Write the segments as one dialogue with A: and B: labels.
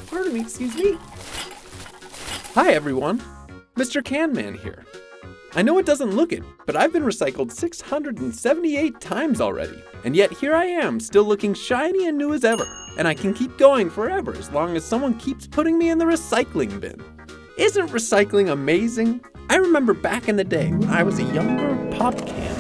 A: Pardon me, excuse me. Hi everyone, Mr. Canman here. I know it doesn't look it, but I've been recycled 678 times already, and yet here I am, still looking shiny and new as ever, and I can keep going forever as long as someone keeps putting me in the recycling bin. Isn't recycling amazing? I remember back in the day when I was a younger pop can.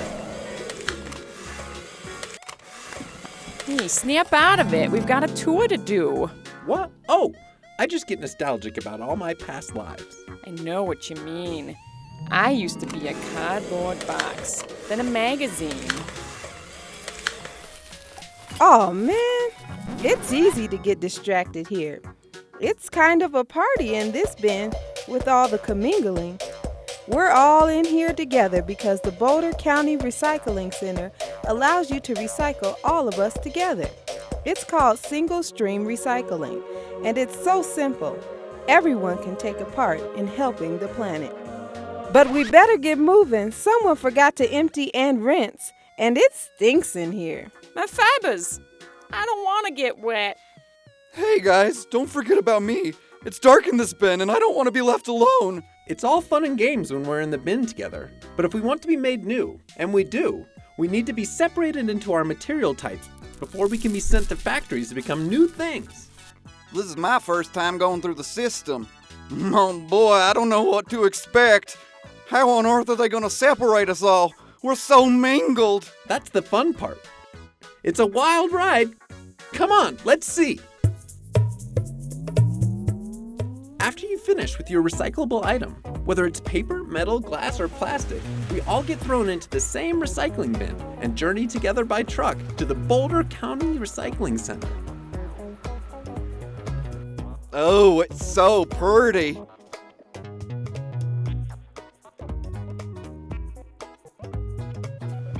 B: Hey, snap out of it. We've got a tour to do.
A: What? Oh, I just get nostalgic about all my past lives.
B: I know what you mean. I used to be a cardboard box, then a magazine.
C: Oh man, it's easy to get distracted here. It's kind of a party in this bin with all the commingling. We're all in here together because the Boulder County Recycling Center allows you to recycle all of us together. It's called single stream recycling, and it's so simple. Everyone can take a part in helping the planet. But we better get moving. Someone forgot to empty and rinse, and it stinks in here.
B: My fibers. I don't want to get wet.
D: Hey guys, don't forget about me. It's dark in this bin and I don't want to be left alone.
A: It's all fun and games when we're in the bin together, but if we want to be made new, and we do, we need to be separated into our material types before we can be sent to factories to become new things.
D: This is my first time going through the system. Oh boy, I don't know what to expect. How on earth are they going to separate us all? We're so mingled.
A: That's the fun part. It's a wild ride. Come on, let's see. After you finish with your recyclable item, whether it's paper, metal, glass, or plastic, we all get thrown into the same recycling bin and journey together by truck to the Boulder County Recycling Center.
D: Oh, it's so pretty.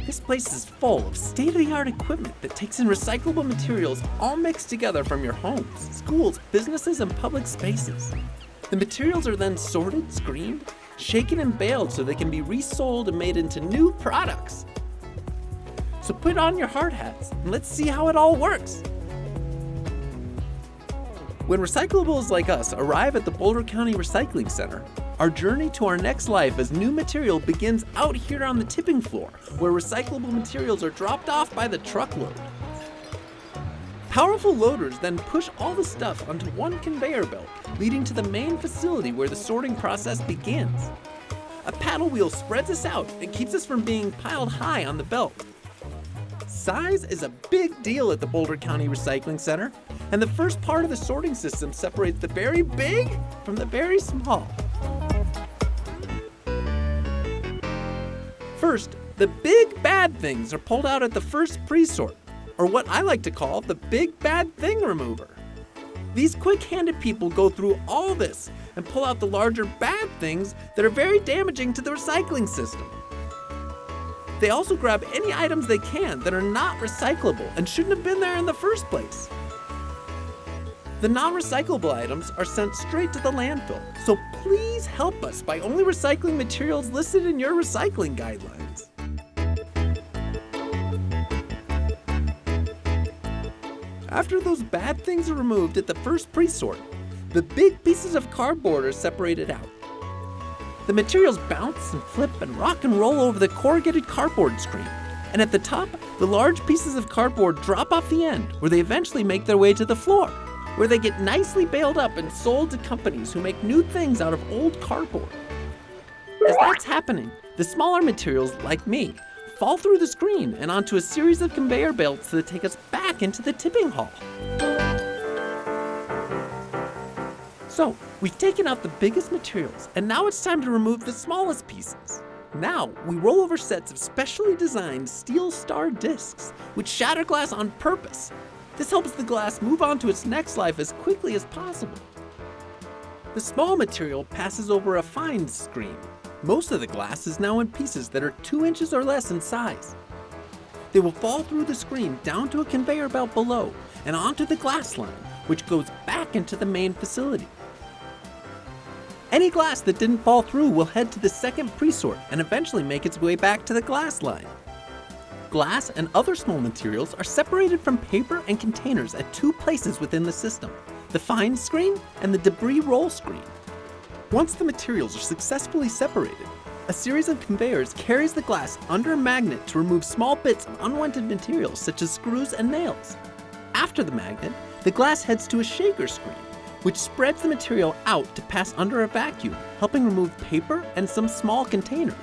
A: This place is full of state-of-the-art equipment that takes in recyclable materials all mixed together from your homes, schools, businesses, and public spaces. The materials are then sorted, screened, shaken, and baled so they can be resold and made into new products. So put on your hard hats and let's see how it all works. When recyclables like us arrive at the Boulder County Recycling Center, our journey to our next life as new material begins out here on the tipping floor, where recyclable materials are dropped off by the truckload. Powerful loaders then push all the stuff onto one conveyor belt, leading to the main facility where the sorting process begins. A paddle wheel spreads us out and keeps us from being piled high on the belt. Size is a big deal at the Boulder County Recycling Center, and the first part of the sorting system separates the very big from the very small. First, the big bad things are pulled out at the first pre-sort, or what I like to call the big bad thing remover. These quick-handed people go through all this and pull out the larger bad things that are very damaging to the recycling system. They also grab any items they can that are not recyclable and shouldn't have been there in the first place. The non-recyclable items are sent straight to the landfill, so please help us by only recycling materials listed in your recycling guidelines. After those bad things are removed at the first pre-sort, the big pieces of cardboard are separated out. The materials bounce and flip and rock and roll over the corrugated cardboard screen, and at the top, the large pieces of cardboard drop off the end, where they eventually make their way to the floor, where they get nicely baled up and sold to companies who make new things out of old cardboard. As that's happening, the smaller materials, like me, fall through the screen and onto a series of conveyor belts that take us back into the tipping hall. So, we've taken out the biggest materials, and now it's time to remove the smallest pieces. Now, we roll over sets of specially designed steel star discs, which shatter glass on purpose. This helps the glass move on to its next life as quickly as possible. The small material passes over a fine screen. Most of the glass is now in pieces that are 2 inches or less in size. They will fall through the screen down to a conveyor belt below and onto the glass line, which goes back into the main facility. Any glass that didn't fall through will head to the second pre-sort and eventually make its way back to the glass line. Glass and other small materials are separated from paper and containers at two places within the system, the fine screen and the debris roll screen. Once the materials are successfully separated, a series of conveyors carries the glass under a magnet to remove small bits of unwanted materials such as screws and nails. After the magnet, the glass heads to a shaker screen, which spreads the material out to pass under a vacuum, helping remove paper and some small containers.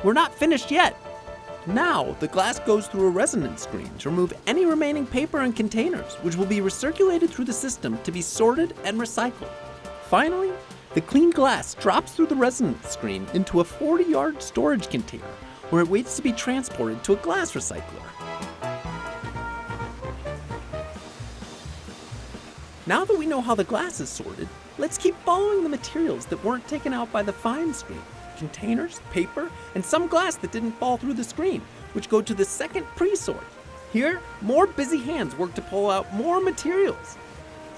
A: We're not finished yet. Now, the glass goes through a resonance screen to remove any remaining paper and containers, which will be recirculated through the system to be sorted and recycled. Finally, the clean glass drops through the resonance screen into a 40-yard storage container, where it waits to be transported to a glass recycler. Now that we know how the glass is sorted, let's keep following the materials that weren't taken out by the fine screen. Containers, paper, and some glass that didn't fall through the screen, which go to the second pre-sort. Here, more busy hands work to pull out more materials.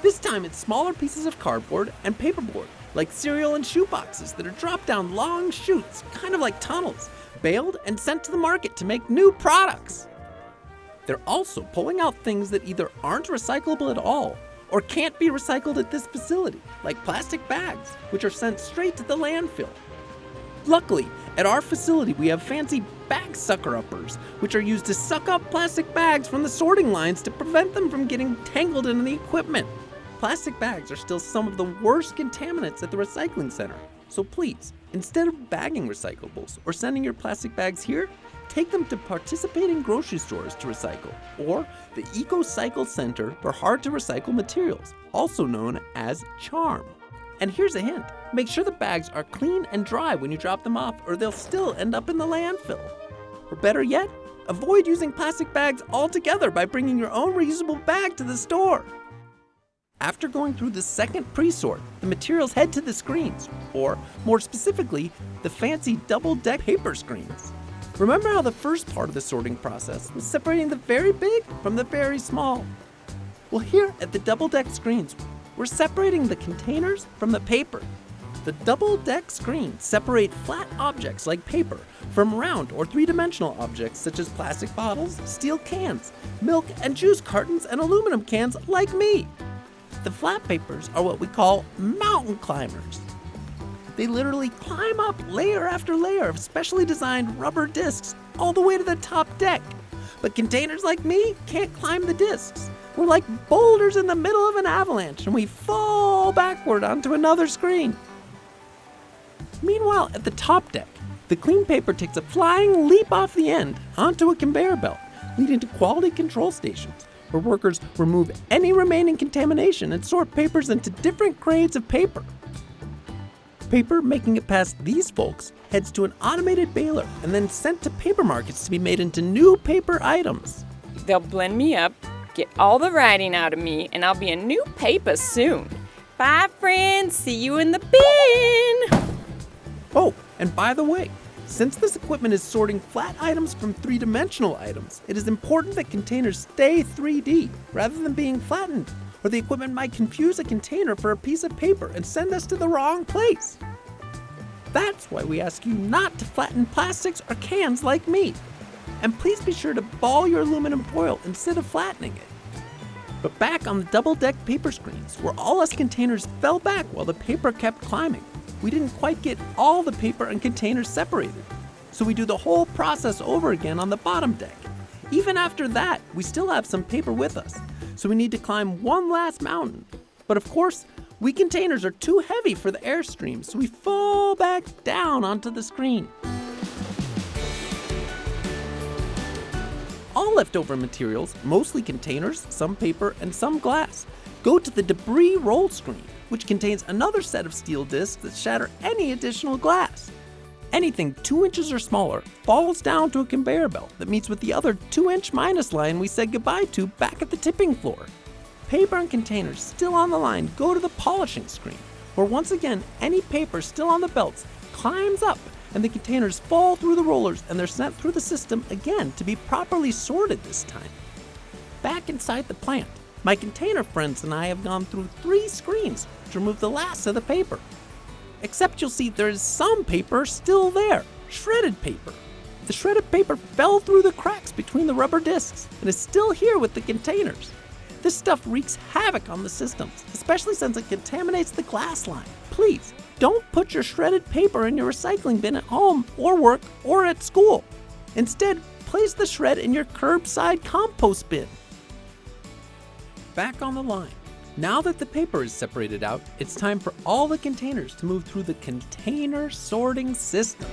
A: This time it's smaller pieces of cardboard and paperboard, like cereal and shoe boxes that are dropped down long chutes, kind of like tunnels, baled and sent to the market to make new products. They're also pulling out things that either aren't recyclable at all or can't be recycled at this facility, like plastic bags, which are sent straight to the landfill. Luckily, at our facility we have fancy bag sucker-uppers, which are used to suck up plastic bags from the sorting lines to prevent them from getting tangled into the equipment. Plastic bags are still some of the worst contaminants at the recycling center, so please, instead of bagging recyclables or sending your plastic bags here, take them to participating grocery stores to recycle, or the EcoCycle Center for Hard-to-Recycle Materials, also known as CHARM. And here's a hint, make sure the bags are clean and dry when you drop them off, or they'll still end up in the landfill. Or better yet, avoid using plastic bags altogether by bringing your own reusable bag to the store. After going through the second pre-sort, the materials head to the screens, or more specifically, the fancy double-deck paper screens. Remember how the first part of the sorting process was separating the very big from the very small? Well, here at the double-deck screens, we're separating the containers from the paper. The double-deck screens separate flat objects like paper from round or three-dimensional objects such as plastic bottles, steel cans, milk and juice cartons, and aluminum cans like me. The flat papers are what we call mountain climbers. They literally climb up layer after layer of specially designed rubber discs all the way to the top deck. But containers like me can't climb the discs. We're like boulders in the middle of an avalanche, and we fall backward onto another screen. Meanwhile, at the top deck, the clean paper takes a flying leap off the end onto a conveyor belt, leading to quality control stations, where workers remove any remaining contamination and sort papers into different grades of paper. Paper making it past these folks heads to an automated baler and then sent to paper markets to be made into new paper items.
B: They'll blend me up, get all the writing out of me, and I'll be a new paper soon. Bye, friends. See you in the bin.
A: Oh, and by the way, since this equipment is sorting flat items from three-dimensional items, it is important that containers stay 3D rather than being flattened, or the equipment might confuse a container for a piece of paper and send us to the wrong place. That's why we ask you not to flatten plastics or cans like me. And please be sure to ball your aluminum foil instead of flattening it. But back on the double-deck paper screens, where all us containers fell back while the paper kept climbing, we didn't quite get all the paper and containers separated. So we do the whole process over again on the bottom deck. Even after that, we still have some paper with us, so we need to climb one last mountain. But of course, we containers are too heavy for the airstream, so we fall back down onto the screen. All leftover materials, mostly containers, some paper, and some glass, go to the debris roll screen, which contains another set of steel discs that shatter any additional glass. Anything 2 inches or smaller falls down to a conveyor belt that meets with the other 2-inch minus line we said goodbye to back at the tipping floor. Paper and containers still on the line go to the polishing screen, where once again any paper still on the belts climbs up and the containers fall through the rollers and they're sent through the system again to be properly sorted this time. Back inside the plant, my container friends and I have gone through 3 screens to remove the last of the paper. Except you'll see there is some paper still there, shredded paper. The shredded paper fell through the cracks between the rubber discs and is still here with the containers. This stuff wreaks havoc on the systems, especially since it contaminates the glass line. Please, don't put your shredded paper in your recycling bin at home or work or at school. Instead, place the shred in your curbside compost bin. Back on the line. Now that the paper is separated out, it's time for all the containers to move through the container sorting system.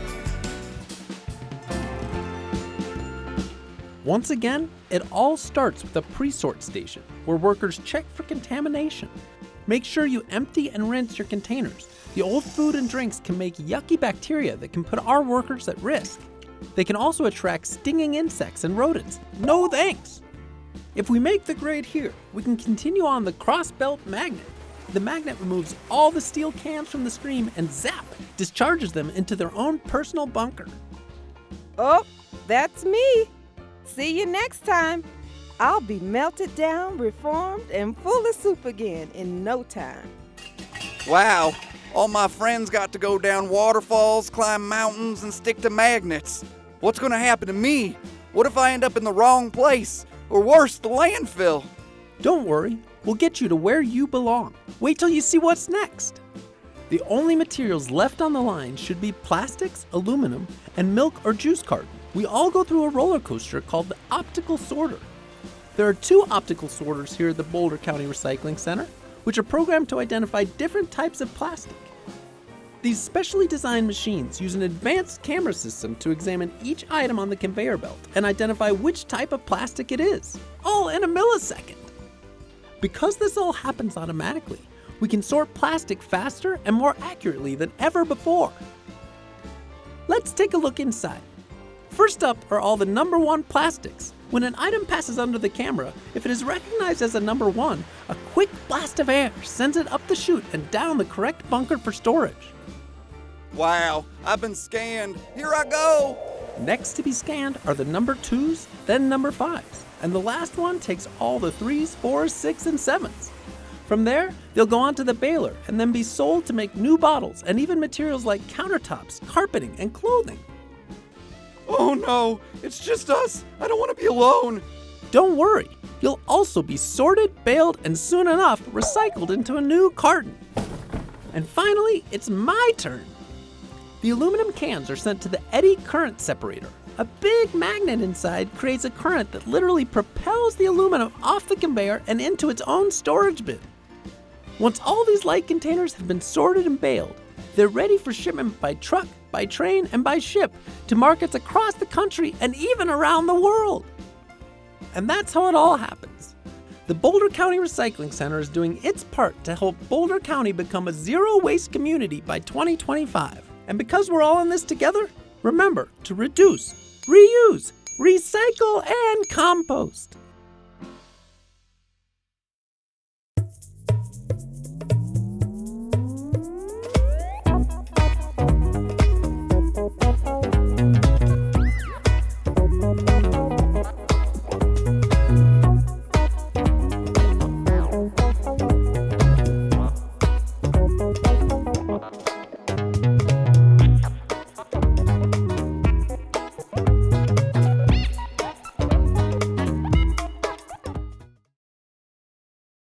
A: Once again, it all starts with a pre-sort station where workers check for contamination. Make sure you empty and rinse your containers. The old food and drinks can make yucky bacteria that can put our workers at risk. They can also attract stinging insects and rodents. No thanks! If we make the grade here, we can continue on the cross-belt magnet. The magnet removes all the steel cans from the stream and zap, discharges them into their own personal bunker.
C: Oh, that's me. See you next time. I'll be melted down, reformed, and full of soup again in no time.
D: Wow, all my friends got to go down waterfalls, climb mountains, and stick to magnets. What's gonna happen to me? What if I end up in the wrong place? Or worse, the landfill?
A: Don't worry, we'll get you to where you belong. Wait till you see what's next. The only materials left on the line should be plastics, aluminum, and milk or juice carton. We all go through a roller coaster called the optical sorter. There are 2 optical sorters here at the Boulder County Recycling Center, which are programmed to identify different types of plastic. These specially designed machines use an advanced camera system to examine each item on the conveyor belt and identify which type of plastic it is, all in a millisecond. Because this all happens automatically, we can sort plastic faster and more accurately than ever before. Let's take a look inside. First up are all the number 1 plastics. When an item passes under the camera, if it is recognized as a number 1, a quick blast of air sends it up the chute and down the correct bunker for storage.
D: Wow, I've been scanned. Here I go.
A: Next to be scanned are the number 2s, then number 5s, and the last one takes all the 3s, 4s, 6s, and 7s. From there, they'll go on to the baler and then be sold to make new bottles and even materials like countertops, carpeting, and clothing.
D: Oh no, it's just us. I don't want to be alone.
A: Don't worry, you'll also be sorted, baled, and soon enough recycled into a new carton. And finally, it's my turn. The aluminum cans are sent to the eddy current separator. A big magnet inside creates a current that literally propels the aluminum off the conveyor and into its own storage bin. Once all these light containers have been sorted and baled, they're ready for shipment by truck, by train, and by ship to markets across the country and even around the world. And that's how it all happens. The Boulder County Recycling Center is doing its part to help Boulder County become a zero-waste community by 2025. And because we're all in this together, remember to reduce, reuse, recycle, and compost.